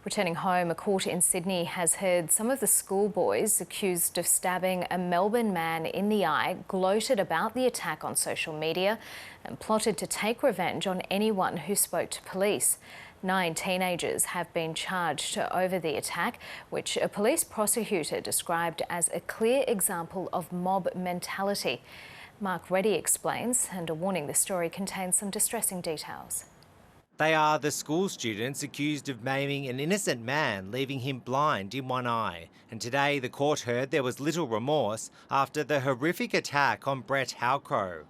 Returning home, a court in Sydney has heard some of the schoolboys accused of stabbing a Melbourne man in the eye gloated about the attack on social media and plotted to take revenge on anyone who spoke to police. 9 teenagers have been charged over the attack, which a police prosecutor described as a clear example of mob mentality. Mark Reddy explains, and a warning, the story contains some distressing details. They are the school students accused of maiming an innocent man, leaving him blind in one eye. And today the court heard there was little remorse after the horrific attack on Brett Halcrow.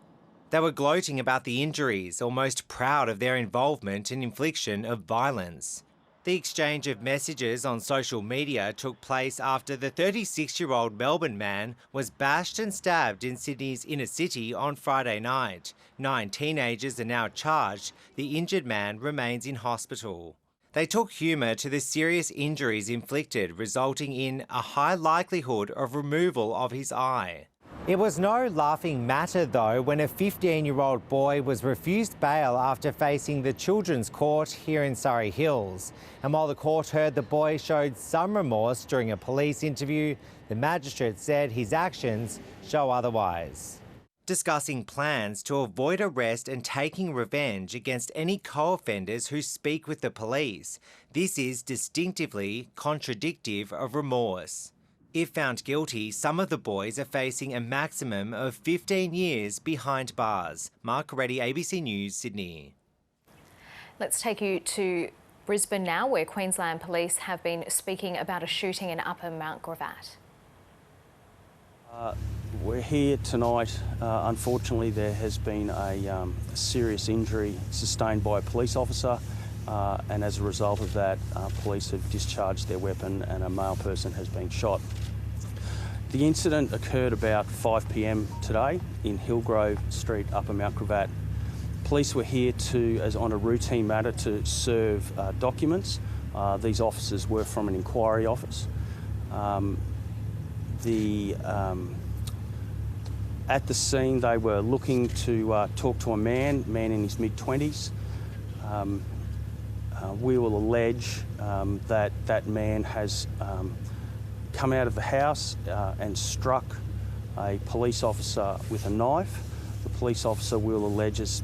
They were gloating about the injuries, almost proud of their involvement and infliction of violence. The exchange of messages on social media took place after the 36-year-old Melbourne man was bashed and stabbed in Sydney's inner city on Friday night. 9 teenagers are now charged. The injured man remains in hospital. They took humour to the serious injuries inflicted, resulting in a high likelihood of removal of his eye. It was no laughing matter, though, when a 15-year-old boy was refused bail after facing the Children's Court here in Surrey Hills. And while the court heard the boy showed some remorse during a police interview, the magistrate said his actions show otherwise. Discussing plans to avoid arrest and taking revenge against any co-offenders who speak with the police. This is distinctively contradictive of remorse. If found guilty, some of the boys are facing a maximum of 15 years behind bars. Mark Reddy, ABC News, Sydney. Let's take you to Brisbane now, where Queensland Police have been speaking about a shooting in Upper Mount Gravatt. We're here tonight. Unfortunately, there has been a serious injury sustained by a police officer. And as a result of that, police have discharged their weapon and a male person has been shot. The incident occurred about 5 p.m. today in Hillgrove Street, Upper Mount Gravatt. Police were here as on a routine matter to serve documents. These officers were from an inquiry office. At the scene, they were looking to talk to a man in his mid-20s. We will allege that that man has come out of the house and struck a police officer with a knife. The police officer, will allege, has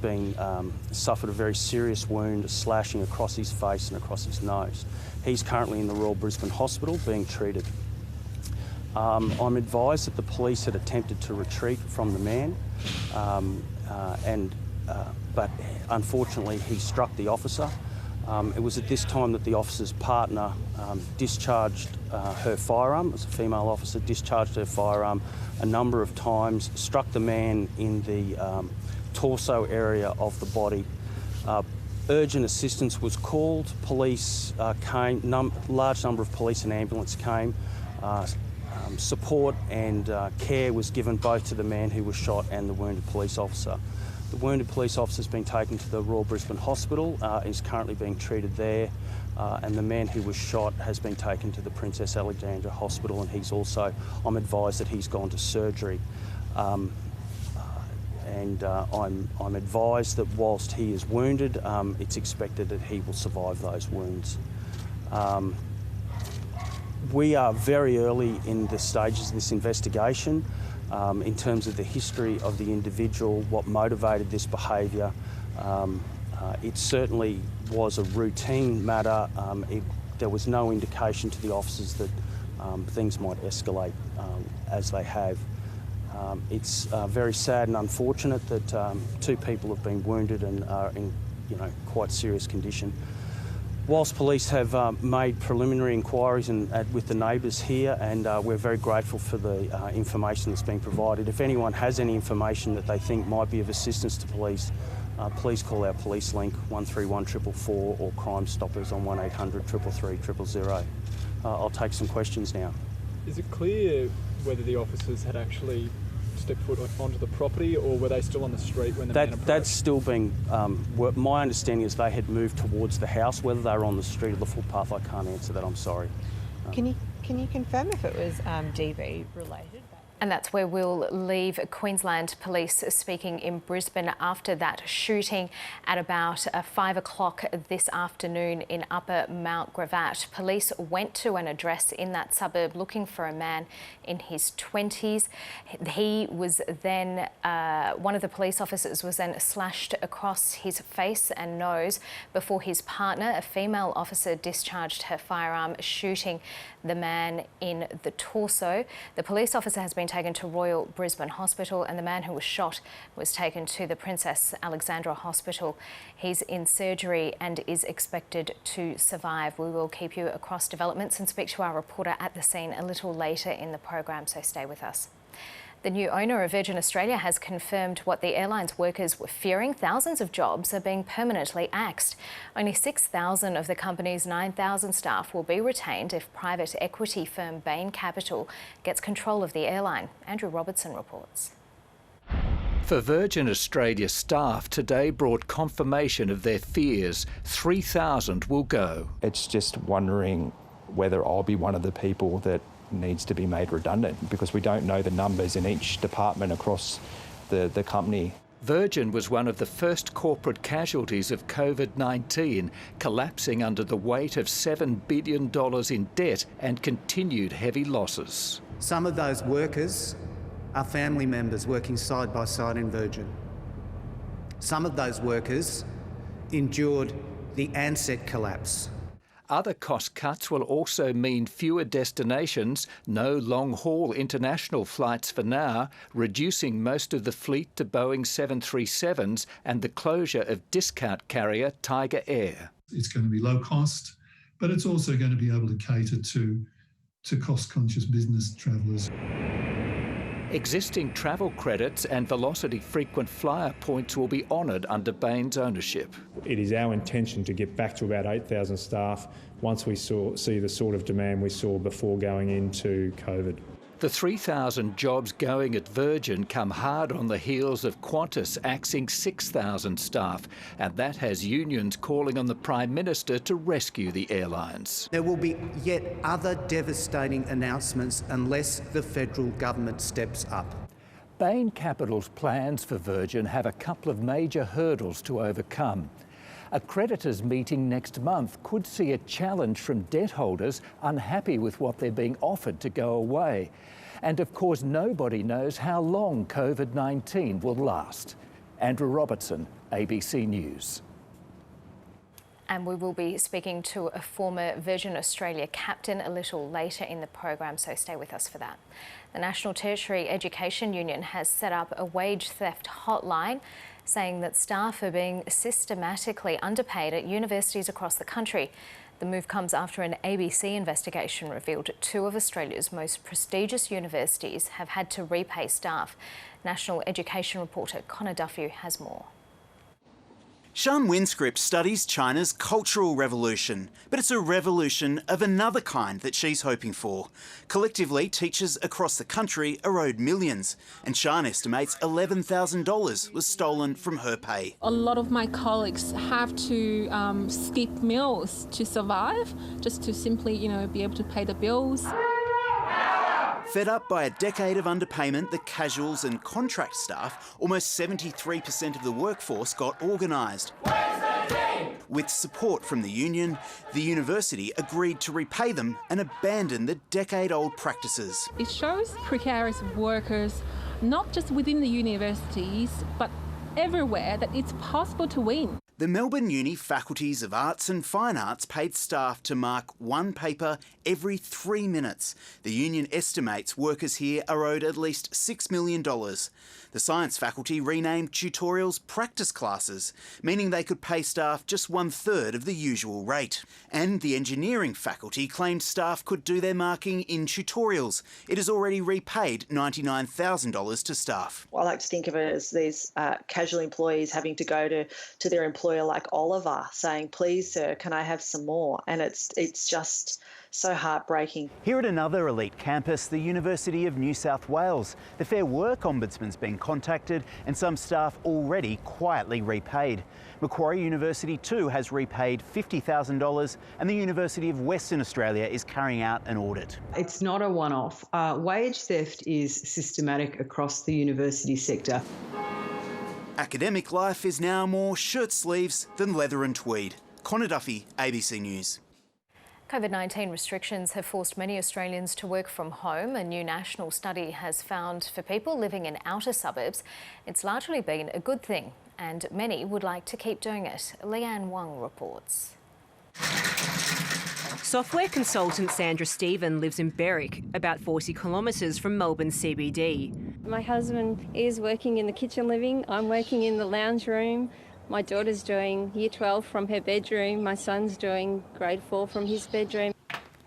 suffered a very serious wound, a slashing across his face and across his nose. He's currently in the Royal Brisbane Hospital being treated. I'm advised that the police had attempted to retreat from the man, but unfortunately he struck the officer. It was at this time that the officer's partner discharged her firearm. It was a female officer, discharged her firearm a number of times, struck the man in the torso area of the body. Urgent assistance was called. Police came, large number of police and ambulance came. Support and care was given both to the man who was shot and the wounded police officer. The wounded police officer has been taken to the Royal Brisbane Hospital, is currently being treated there, and the man who was shot has been taken to the Princess Alexandra Hospital, and I'm advised that he's gone to surgery. I'm advised that whilst he is wounded, it's expected that he will survive those wounds. We are very early in the stages of this investigation. In terms of the history of the individual, what motivated this behaviour. It certainly was a routine matter. There was no indication to the officers that things might escalate as they have. It's very sad and unfortunate that 2 people have been wounded and are in quite serious condition. Whilst police have made preliminary inquiries with the neighbours here, and we're very grateful for the information that's been provided. If anyone has any information that they think might be of assistance to police, please call our police link 131 444 or Crime Stoppers on 1800 333 000. I'll take some questions now. Is it clear whether the officers had actually stepped foot onto the property, or were they still on the street when the man approached? That's still being... my understanding is they had moved towards the house. Whether they were on the street or the footpath, I can't answer that, I'm sorry. Can you confirm if it was DV related? And that's where we'll leave Queensland Police speaking in Brisbane after that shooting at about 5 o'clock this afternoon in Upper Mount Gravatt. Police went to an address in that suburb looking for a man in his 20s. He was then, one of the police officers was then slashed across his face and nose before his partner, a female officer, discharged her firearm, shooting the man in the torso. The police officer has been taken to Royal Brisbane Hospital and the man who was shot was taken to the Princess Alexandra Hospital. He's in surgery and is expected to survive. We will keep you across developments and speak to our reporter at the scene a little later in the program, so stay with us. The new owner of Virgin Australia has confirmed what the airline's workers were fearing. Thousands of jobs are being permanently axed. Only 6,000 of the company's 9,000 staff will be retained if private equity firm Bain Capital gets control of the airline. Andrew Robertson reports. For Virgin Australia staff, today brought confirmation of their fears. 3,000 will go. It's just wondering whether I'll be one of the people that needs to be made redundant, because we don't know the numbers in each department across the company. Virgin was one of the first corporate casualties of COVID-19, collapsing under the weight of $7 billion in debt and continued heavy losses. Some of those workers are family members working side by side in Virgin. Some of those workers endured the Ansett collapse. Other cost cuts will also mean fewer destinations, no long-haul international flights for now, reducing most of the fleet to Boeing 737s and the closure of discount carrier Tiger Air. It's going to be low cost, but it's also going to be able to cater to cost-conscious business travellers. Existing travel credits and Velocity frequent flyer points will be honoured under Bain's ownership. It is our intention to get back to about 8,000 staff once we see the sort of demand we saw before going into COVID. The 3,000 jobs going at Virgin come hard on the heels of Qantas axing 6,000 staff, and that has unions calling on the Prime Minister to rescue the airlines. There will be yet other devastating announcements unless the federal government steps up. Bain Capital's plans for Virgin have a couple of major hurdles to overcome. A creditors' meeting next month could see a challenge from debt holders unhappy with what they're being offered to go away. And of course, nobody knows how long COVID-19 will last. Andrew Robertson, ABC News. And we will be speaking to a former Virgin Australia captain a little later in the program, so stay with us for that. The National Tertiary Education Union has set up a wage theft hotline, saying that staff are being systematically underpaid at universities across the country. The move comes after an ABC investigation revealed 2 of Australia's most prestigious universities have had to repay staff. National Education reporter Connor Duffy has more. Sian Winscript studies China's Cultural Revolution, but it's a revolution of another kind that she's hoping for. Collectively, teachers across the country are owed millions, and Sian estimates $11,000 was stolen from her pay. A lot of my colleagues have to skip meals to survive, just to simply, be able to pay the bills. Fed up by a decade of underpayment, the casuals and contract staff, almost 73% of the workforce got organised. With support from the union, the university agreed to repay them and abandon the decade-old practices. It shows precarious workers, not just within the universities, but everywhere, that it's possible to win. The Melbourne Uni faculties of Arts and Fine Arts paid staff to mark one paper every 3 minutes. The union estimates workers here are owed at least $6 million. The science faculty renamed tutorials practice classes, meaning they could pay staff just 1/3 of the usual rate. And the engineering faculty claimed staff could do their marking in tutorials. It has already repaid $99,000 to staff. I like to think of it as these casual employees having to go to their employers employer like Oliver saying, "Please, sir, can I have some more?" And it's just so heartbreaking. Here at another elite campus, the University of New South Wales, the Fair Work Ombudsman's been contacted and some staff already quietly repaid. Macquarie University too has repaid $50,000 and the University of Western Australia is carrying out an audit. It's not a one-off. Wage theft is systematic across the university sector. Academic life is now more shirt sleeves than leather and tweed. Connor Duffy, ABC News. COVID-19 restrictions have forced many Australians to work from home. A new national study has found for people living in outer suburbs, it's largely been a good thing, and many would like to keep doing it. Leanne Wang reports. Software consultant Sandra Stephen lives in Berwick, about 40 kilometres from Melbourne CBD. My husband is working in the kitchen living, I'm working in the lounge room. My daughter's doing Year 12 from her bedroom. My son's doing Grade 4 from his bedroom.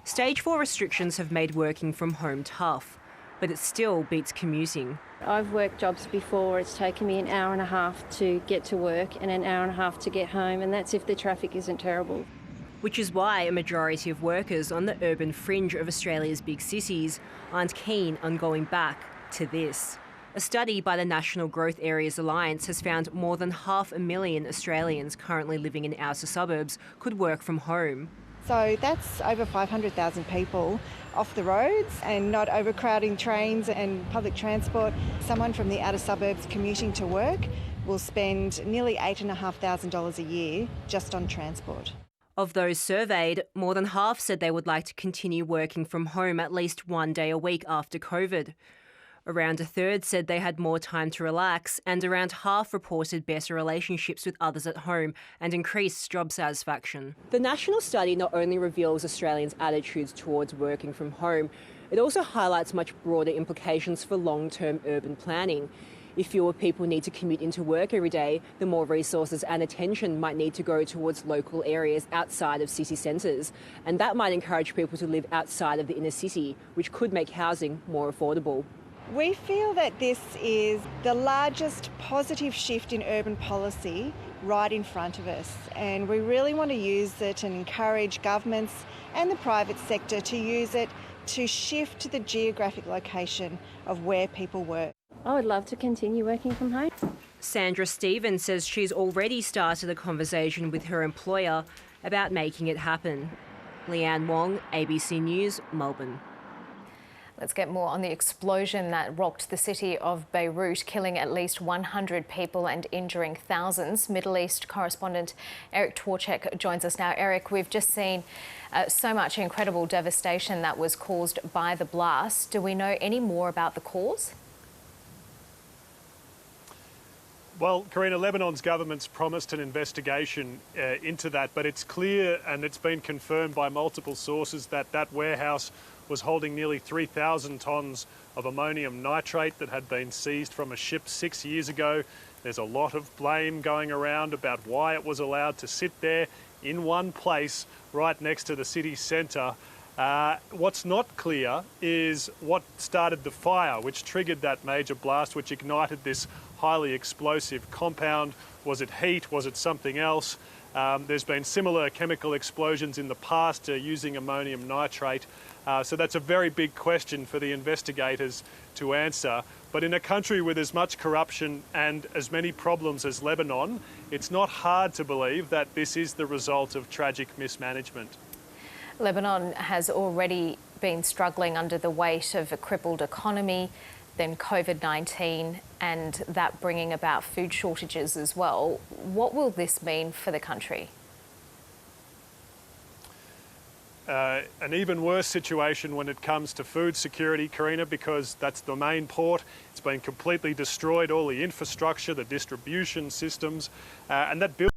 Stage 4 restrictions have made working from home tough, but it still beats commuting. I've worked jobs before where it's taken me an hour and a half to get to work and an hour and a half to get home, and that's if the traffic isn't terrible. Which is why a majority of workers on the urban fringe of Australia's big cities aren't keen on going back to this. A study by the National Growth Areas Alliance has found more than 500,000 Australians currently living in outer suburbs could work from home. So that's over 500,000 people off the roads and not overcrowding trains and public transport. Someone from the outer suburbs commuting to work will spend nearly $8,500 a year just on transport. Of those surveyed, more than half said they would like to continue working from home at least one day a week after COVID. Around a third said they had more time to relax, and around half reported better relationships with others at home and increased job satisfaction. The national study not only reveals Australians' attitudes towards working from home, it also highlights much broader implications for long-term urban planning. If fewer people need to commute into work every day, the more resources and attention might need to go towards local areas outside of city centres, and that might encourage people to live outside of the inner city, which could make housing more affordable. We feel that this is the largest positive shift in urban policy right in front of us, and we really want to use it and encourage governments and the private sector to use it to shift the geographic location of where people work. I would love to continue working from home. Sandra Stephen says she's already started a conversation with her employer about making it happen. Leanne Wang, ABC News, Melbourne. Let's get more on the explosion that rocked the city of Beirut, killing at least 100 people and injuring thousands. Middle East correspondent Eric Twarchek joins us now. Eric, we've just seen so much incredible devastation that was caused by the blast. Do we know any more about the cause? Well, Karina, Lebanon's government's promised an investigation into that, but it's clear, and it's been confirmed by multiple sources, that that warehouse was holding nearly 3,000 tonnes of ammonium nitrate that had been seized from a ship 6 years ago. There's a lot of blame going around about why it was allowed to sit there in one place right next to the city centre. What's not clear is what started the fire, which triggered that major blast, which ignited this highly explosive compound. Was it heat? Was it something else? There's been similar chemical explosions in the past using ammonium nitrate. So that's a very big question for the investigators to answer. But in a country with as much corruption and as many problems as Lebanon, it's not hard to believe that this is the result of tragic mismanagement. Lebanon has already been struggling under the weight of a crippled economy, then COVID-19, and that bringing about food shortages as well. What will this mean for the country? An even worse situation when it comes to food security, Karina, because that's the main port. It's been completely destroyed, all the infrastructure, the distribution systems, and that building